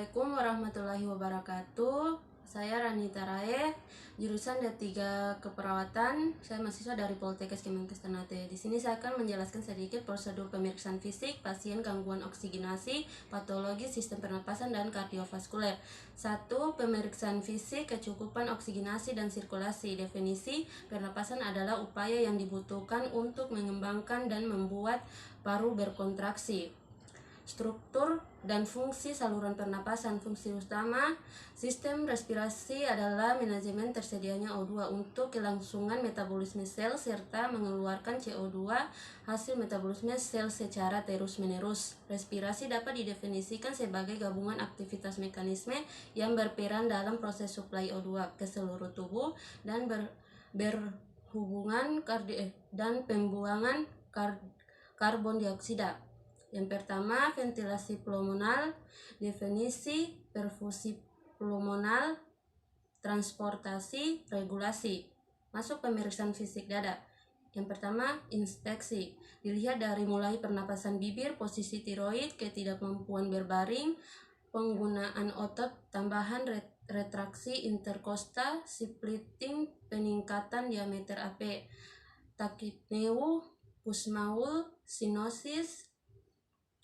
Assalamualaikum warahmatullahi wabarakatuh. Saya Ranita Rae, jurusan D3 Keperawatan. Saya mahasiswa dari Poltekkes Kemenkes Ternate. Di sini saya akan menjelaskan sedikit prosedur pemeriksaan fisik pasien gangguan oksigenasi, patologi sistem pernapasan dan kardiovaskuler. 1. Pemeriksaan fisik kecukupan oksigenasi dan sirkulasi. Definisi pernapasan adalah upaya yang dibutuhkan untuk mengembangkan dan membuat paru berkontraksi. Struktur dan fungsi saluran pernapasan. Fungsi utama sistem respirasi adalah manajemen tersedianya O2 untuk kelangsungan metabolisme sel serta mengeluarkan CO2 hasil metabolisme sel secara terus-menerus. Respirasi dapat didefinisikan sebagai gabungan aktivitas mekanisme yang berperan dalam proses suplai O2 ke seluruh tubuh dan berhubungan dan pembuangan karbon dioksida. Yang pertama, ventilasi pulmonal. Definisi perfusi pulmonal, transportasi, regulasi. Masuk pemeriksaan fisik dada. Yang pertama, inspeksi. Dilihat dari mulai pernapasan bibir, posisi tiroid, ketidakmampuan berbaring, penggunaan otot tambahan, retraksi interkosta, splitting, peningkatan diameter AP, tachypneu, push-maul, sinosis,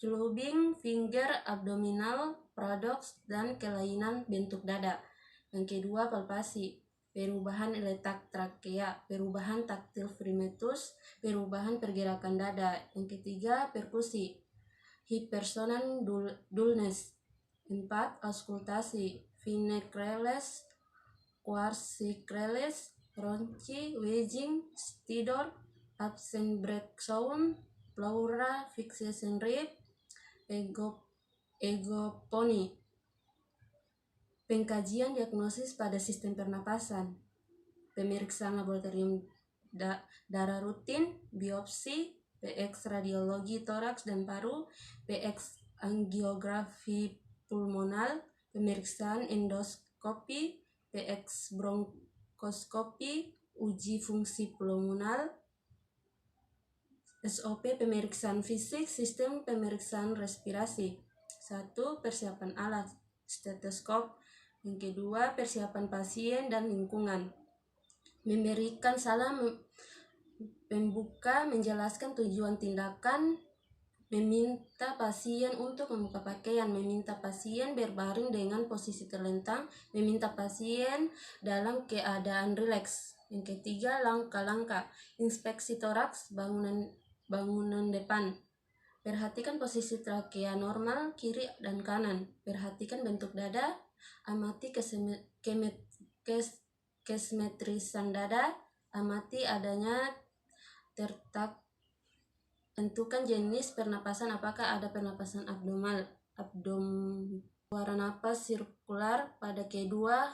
clubbing, finger, abdominal, paradoks, dan kelainan bentuk dada. Yang kedua, palpasi. Perubahan letak trakea, perubahan taktil fremetus, perubahan pergerakan dada. Yang ketiga, perkusi. Hypersonan dullness. 4. Auskultasi. Vinecrelles, quarsicrelles, ronchi, wheezing, stridor, absent breath sound, pleura, fixation rate, egoponi. Pengkajian diagnosis pada sistem pernapasan. Pemeriksaan laboratorium darah rutin, biopsi, PX radiologi toraks dan paru, PX angiografi pulmonal, pemeriksaan endoskopi, PX bronkoskopi, uji fungsi pulmonal. SOP pemeriksaan fisik sistem pemeriksaan respirasi. 1. Persiapan alat stetoskop. Yang kedua, persiapan pasien dan lingkungan. Memberikan salam pembuka, menjelaskan tujuan tindakan, meminta pasien untuk membuka pakaian, meminta pasien berbaring dengan posisi terlentang, meminta pasien dalam keadaan rileks. Yang ketiga, langkah-langkah. Inspeksi toraks, bangunan depan. Perhatikan posisi trakea normal kiri dan kanan. Perhatikan bentuk dada. Amati kesmetrisan dada. Amati adanya tertak. Tentukan jenis pernapasan, apakah ada pernapasan abdominal. Suara napas sirkular pada kedua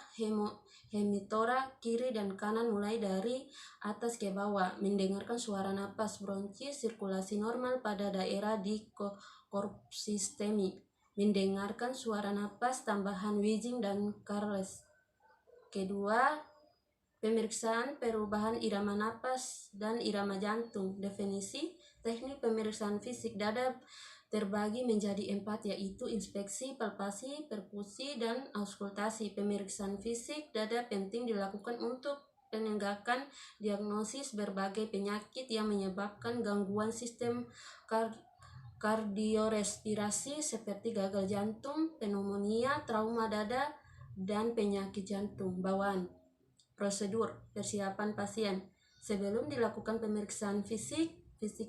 hemitora kiri dan kanan mulai dari atas ke bawah. Mendengarkan suara napas bronki, sirkulasi normal pada daerah di corpus systemi. Mendengarkan suara napas tambahan wheezing dan Carles. Kedua, pemeriksaan perubahan irama napas dan irama jantung. Definisi teknik pemeriksaan fisik dada terbagi menjadi 4, yaitu inspeksi, palpasi, perkusi, dan auskultasi. Pemeriksaan fisik dada penting dilakukan untuk penegakan diagnosis berbagai penyakit yang menyebabkan gangguan sistem kardiorespirasi seperti gagal jantung, pneumonia, trauma dada, dan penyakit jantung bawaan. Prosedur persiapan pasien. Sebelum dilakukan pemeriksaan fisik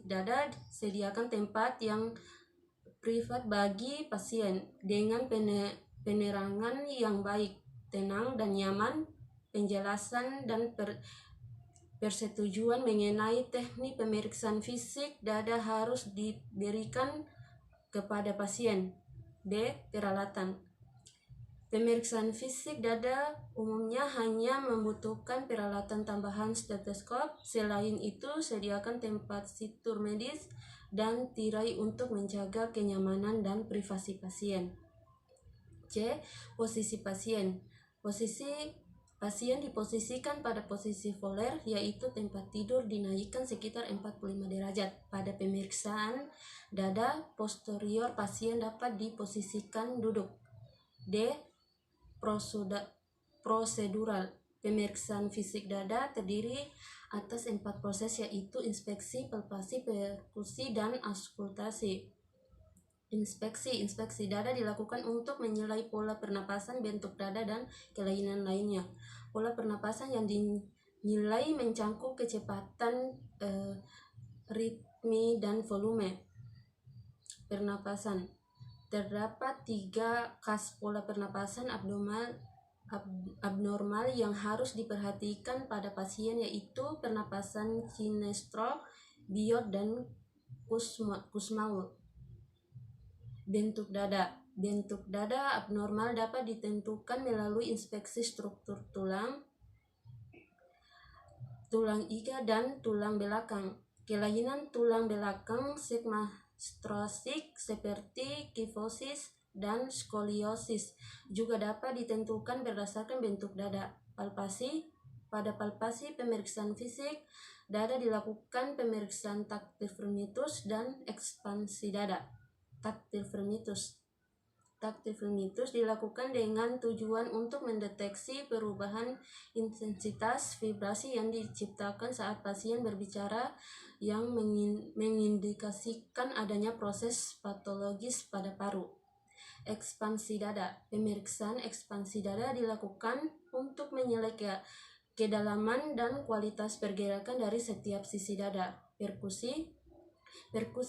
dada, sediakan tempat yang privat bagi pasien dengan penerangan yang baik, tenang dan nyaman. Penjelasan dan persetujuan mengenai teknik pemeriksaan fisik dada harus diberikan kepada pasien. B. Peralatan. Pemeriksaan fisik dada umumnya hanya membutuhkan peralatan tambahan stetoskop. Selain itu, sediakan tempat situr medis dan tirai untuk menjaga kenyamanan dan privasi pasien. C. Posisi pasien. Posisi pasien diposisikan pada posisi voler, yaitu tempat tidur dinaikkan sekitar 45 derajat. Pada pemeriksaan dada posterior, pasien dapat diposisikan duduk. D. Prosedural. Pemeriksaan fisik dada terdiri atas 4 proses, yaitu inspeksi, palpasi, perkusi, dan auskultasi. Inspeksi dada dilakukan untuk menilai pola pernapasan, bentuk dada, dan kelainan lainnya. Pola pernapasan yang dinilai mencangkup kecepatan, ritme, dan volume pernapasan. Terdapat 3 khas pola pernapasan abnormal yang harus diperhatikan pada pasien, yaitu pernapasan sinestro, biot, dan Kussmaul. Bentuk dada abnormal dapat ditentukan melalui inspeksi struktur tulang iga, dan tulang belakang. Kelainan tulang belakang sigmostrosik seperti kifosis dan skoliosis juga dapat ditentukan berdasarkan bentuk dada. Pada palpasi pemeriksaan fisik dada dilakukan pemeriksaan taktil vermitus dan ekspansi dada. Taktil vermitus dilakukan dengan tujuan untuk mendeteksi perubahan intensitas vibrasi yang diciptakan saat pasien berbicara yang mengindikasikan adanya proses patologis pada paru. Ekspansi dada. Pemeriksaan ekspansi dada dilakukan untuk menilai kedalaman dan kualitas pergerakan dari setiap sisi dada. Perkusi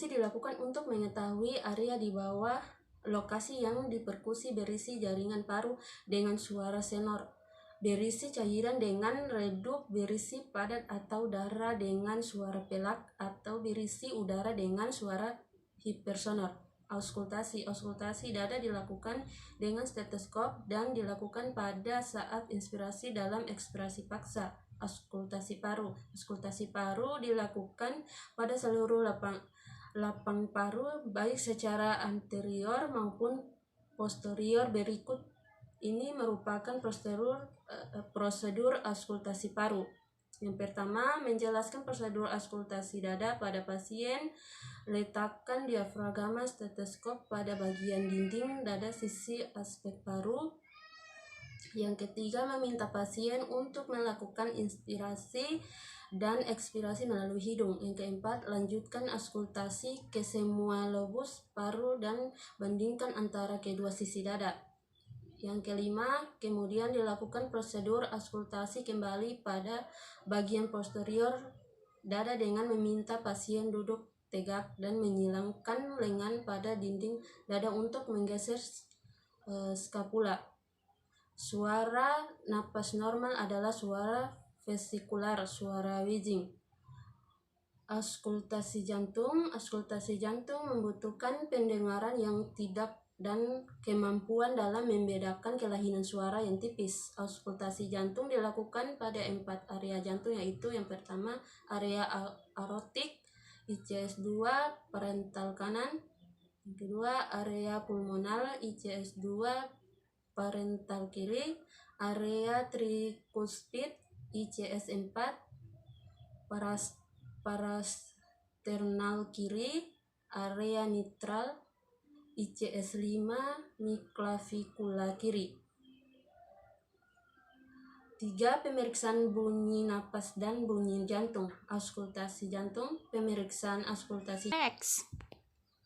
dilakukan untuk mengetahui area di bawah lokasi yang diperkusi berisi jaringan paru dengan suara sonor, berisi cairan dengan redup, berisi padat atau darah dengan suara pelak, atau berisi udara dengan suara hipersonor. Auskultasi dada dilakukan dengan stetoskop dan dilakukan pada saat inspirasi dalam ekspirasi paksa. Auskultasi paru dilakukan pada seluruh lapang paru, baik secara anterior maupun posterior. Berikut ini merupakan prosedur auskultasi paru. Yang pertama, menjelaskan prosedur auskultasi dada pada pasien. Letakkan diafragma stetoskop pada bagian dinding dada sisi aspek paru. Yang ketiga, meminta pasien untuk melakukan inspirasi dan ekspirasi melalui hidung. Yang keempat, lanjutkan auskultasi ke semua lobus paru dan bandingkan antara kedua sisi dada. Yang kelima, kemudian dilakukan prosedur auskultasi kembali pada bagian posterior dada dengan meminta pasien duduk tegak dan menyilangkan lengan pada dinding dada untuk menggeser skapula. Suara napas normal adalah suara vesikular, suara wheezing. Auskultasi jantung membutuhkan pendengaran yang tidak dan kemampuan dalam membedakan kelainan suara yang tipis. Auskultasi jantung dilakukan pada 4 area jantung, yaitu yang pertama area aortik, ICS 2 parental kanan. Yang kedua area pulmonal, ICS 2 parental kiri. Area trikuspid, ICS 4 parasternal kiri. Area mitral, ICS 5 miklavicula kiri. 3. Pemeriksaan bunyi napas dan bunyi jantung. Auskultasi jantung. Pemeriksaan auskultasi.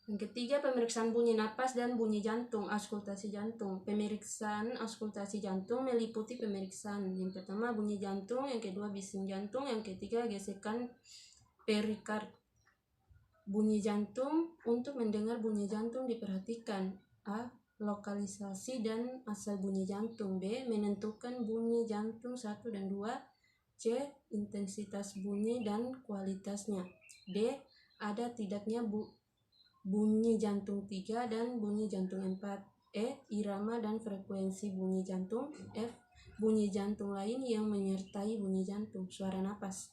Yang ketiga, pemeriksaan bunyi napas dan bunyi jantung. Auskultasi jantung. Pemeriksaan auskultasi jantung meliputi pemeriksaan yang pertama bunyi jantung, yang kedua bising jantung, yang ketiga gesekan perikard. Bunyi jantung. Untuk mendengar bunyi jantung diperhatikan: A. Lokalisasi dan asal bunyi jantung. B. Menentukan bunyi jantung 1 dan 2. C. Intensitas bunyi dan kualitasnya. D. Ada tidaknya bunyi jantung 3 dan bunyi jantung 4. E. Irama dan frekuensi bunyi jantung. F. Bunyi jantung lain yang menyertai bunyi jantung. Suara napas.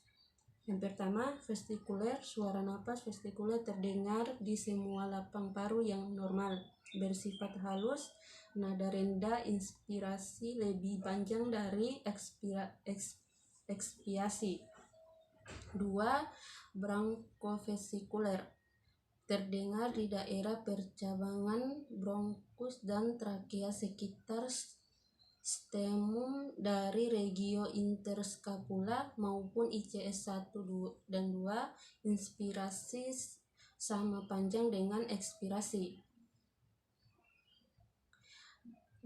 Yang pertama, vestikuler. Suara napas vestikuler terdengar di semua lapang paru yang normal, bersifat halus, nada rendah, inspirasi lebih panjang dari ekspirasi. 2. Branchovesikuler. terdengar di daerah percabangan bronkus dan trakea sekitar stemum dari regio interscapula maupun ICS 1 dan 2. Inspirasi sama panjang dengan ekspirasi.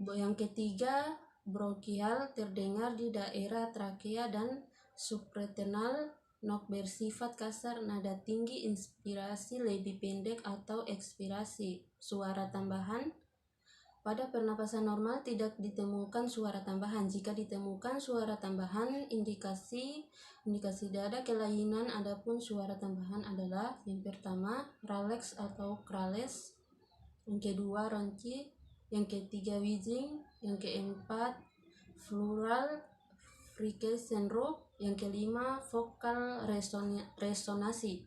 Yang ketiga, bronkial terdengar di daerah trakea dan subreternal. Nok bersifat kasar, nada tinggi, inspirasi lebih pendek atau ekspirasi. Suara tambahan. Pada pernapasan normal tidak ditemukan suara tambahan. Jika ditemukan suara tambahan, indikasi dada kelainan. Adapun suara tambahan adalah yang pertama ralex atau krales, yang kedua ronci, yang ketiga wheezing, yang keempat pleural fricative syndrome, yang kelima vokal resonasi.